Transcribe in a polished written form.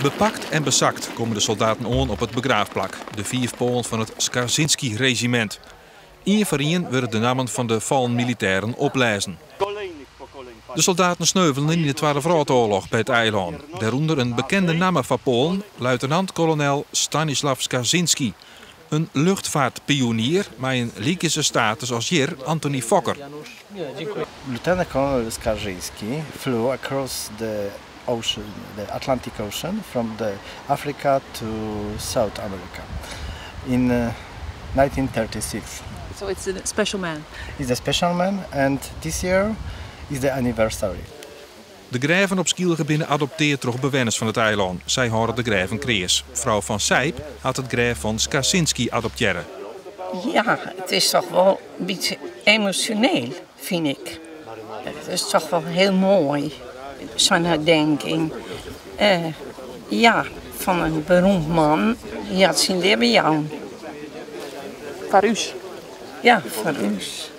Bepakt en bezakt komen de soldaten aan op het begraafplak, de 4 polen van het Skarzinski-regiment. Eén voor één werden de namen van de vallen militairen oplezen. De soldaten sneuvelen in de Tweede Wereldoorlog bij het eiland. Daaronder een bekende naam van Polen, luitenant-kolonel Stanislaw Skarzinski. Een luchtvaartpionier met een liekse status als hier Antony Fokker. Lieutenant Colonel Skarzinski flew across the ocean, the Atlantic Ocean, from Africa to South America in 1936. So it's a special man. He's a special man, and this year is the anniversary. De grijven op Skielgebinnen adopteert toch bewoners van het eiland. Zij horen de grijven krees. Vrouw van Sijp had het grijf van Skarzinski adopteren. Ja, het is toch wel een beetje emotioneel, vind ik. Het is toch wel heel mooi, zo'n herdenking. Ja, van een beroemd man. Die had zijn leven jou. Voor us. Ja, voor ons.